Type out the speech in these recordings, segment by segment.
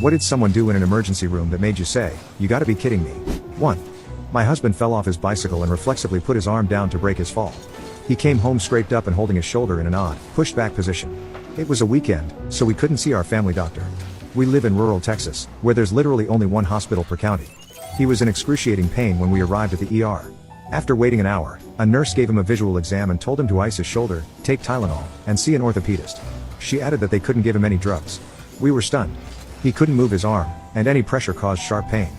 What did someone do in an emergency room that made you say, "You gotta be kidding me"? 1. My husband fell off his bicycle and reflexively put his arm down to break his fall. He came home scraped up and holding his shoulder in an odd, pushed back position. It was a weekend, so we couldn't see our family doctor. We live in rural Texas, where there's literally only one hospital per county. He was in excruciating pain when we arrived at the ER. After waiting an hour, a nurse gave him a visual exam and told him to ice his shoulder, take Tylenol, and see an orthopedist. She added that they couldn't give him any drugs. We were stunned. He couldn't move his arm, and any pressure caused sharp pain.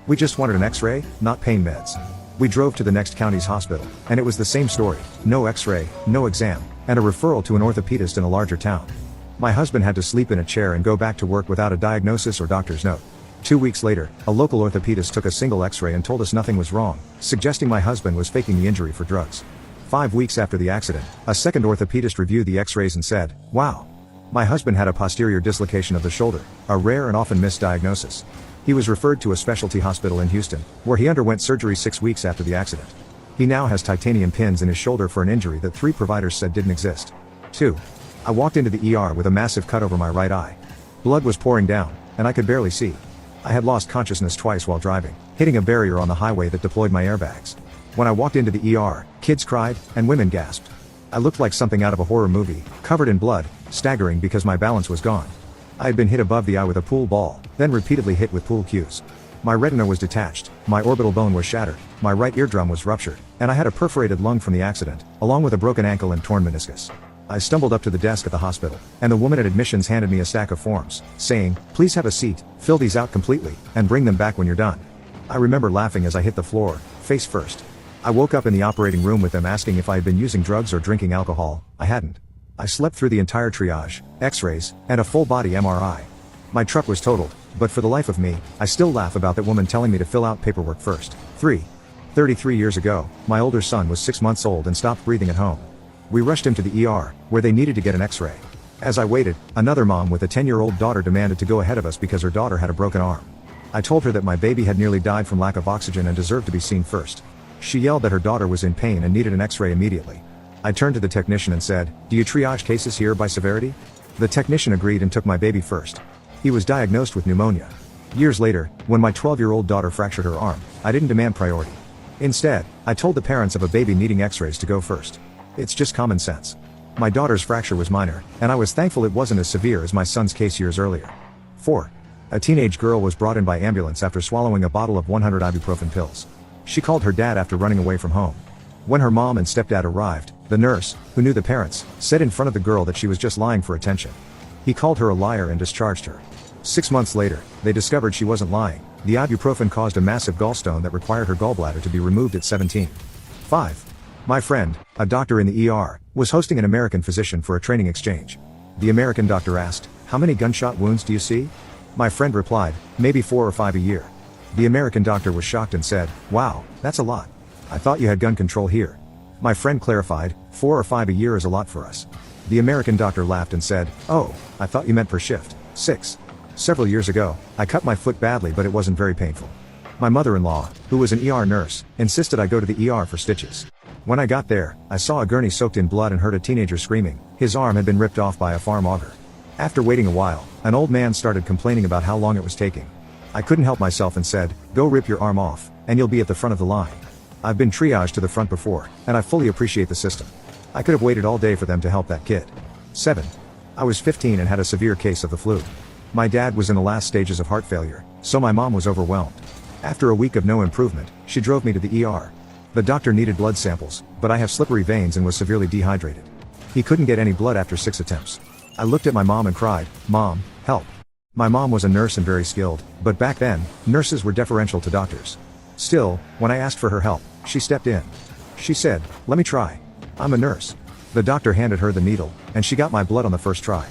We just wanted an x-ray, not pain meds. We drove to the next county's hospital, and it was the same story, no x-ray, no exam, and a referral to an orthopedist in a larger town. My husband had to sleep in a chair and go back to work without a diagnosis or doctor's note. 2 weeks later, a local orthopedist took a single x-ray and told us nothing was wrong, suggesting my husband was faking the injury for drugs. 5 weeks after the accident, a second orthopedist reviewed the x-rays and said, "Wow. My husband had a posterior dislocation of the shoulder, a rare and often missed diagnosis." He was referred to a specialty hospital in Houston, where he underwent surgery 6 weeks after the accident. He now has titanium pins in his shoulder for an injury that 3 providers said didn't exist. 2. I walked into the ER with a massive cut over my right eye. Blood was pouring down, and I could barely see. I had lost consciousness twice while driving, hitting a barrier on the highway that deployed my airbags. When I walked into the ER, kids cried, and women gasped. I looked like something out of a horror movie, covered in blood, staggering because my balance was gone. I had been hit above the eye with a pool ball, then repeatedly hit with pool cues. My retina was detached, my orbital bone was shattered, my right eardrum was ruptured, and I had a perforated lung from the accident, along with a broken ankle and torn meniscus. I stumbled up to the desk at the hospital, and the woman at admissions handed me a stack of forms, saying, "Please have a seat, fill these out completely, and bring them back when you're done." I remember laughing as I hit the floor, face first. I woke up in the operating room with them asking if I had been using drugs or drinking alcohol. I hadn't. I slept through the entire triage, x-rays, and a full-body MRI. My truck was totaled, but for the life of me, I still laugh about that woman telling me to fill out paperwork first. 3. 33 years ago, my older son was 6 months old and stopped breathing at home. We rushed him to the ER, where they needed to get an x-ray. As I waited, another mom with a 10-year-old daughter demanded to go ahead of us because her daughter had a broken arm. I told her that my baby had nearly died from lack of oxygen and deserved to be seen first. She yelled that her daughter was in pain and needed an x-ray immediately. I turned to the technician and said, "Do you triage cases here by severity?" The technician agreed and took my baby first. He was diagnosed with pneumonia. Years later, when my 12-year-old daughter fractured her arm, I didn't demand priority. Instead, I told the parents of a baby needing x-rays to go first. It's just common sense. My daughter's fracture was minor, and I was thankful it wasn't as severe as my son's case years earlier. 4. A teenage girl was brought in by ambulance after swallowing a bottle of 100 ibuprofen pills. She called her dad after running away from home. When her mom and stepdad arrived, the nurse, who knew the parents, said in front of the girl that she was just lying for attention. He called her a liar and discharged her. 6 months later, they discovered she wasn't lying. The ibuprofen caused a massive gallstone that required her gallbladder to be removed at 17. 5. My friend, a doctor in the ER, was hosting an American physician for a training exchange. The American doctor asked, "How many gunshot wounds do you see?" My friend replied, "Maybe 4 or 5 a year." The American doctor was shocked and said, "Wow, that's a lot. I thought you had gun control here." My friend clarified, 4 or 5 a year is a lot for us." The American doctor laughed and said, "Oh, I thought you meant per shift." 6. Several years ago, I cut my foot badly, but it wasn't very painful. My mother-in-law, who was an ER nurse, insisted I go to the ER for stitches. When I got there, I saw a gurney soaked in blood and heard a teenager screaming. His arm had been ripped off by a farm auger. After waiting a while, an old man started complaining about how long it was taking. I couldn't help myself and said, "Go rip your arm off, and you'll be at the front of the line." I've been triaged to the front before, and I fully appreciate the system. I could have waited all day for them to help that kid. 7. I was 15 and had a severe case of the flu. My dad was in the last stages of heart failure, so my mom was overwhelmed. After a week of no improvement, she drove me to the ER. The doctor needed blood samples, but I have slippery veins and was severely dehydrated. He couldn't get any blood after 6 attempts. I looked at my mom and cried, "Mom, help." My mom was a nurse and very skilled, but back then, nurses were deferential to doctors. Still, when I asked for her help, she stepped in. She said, "Let me try. I'm a nurse." The doctor handed her the needle, and she got my blood on the first try.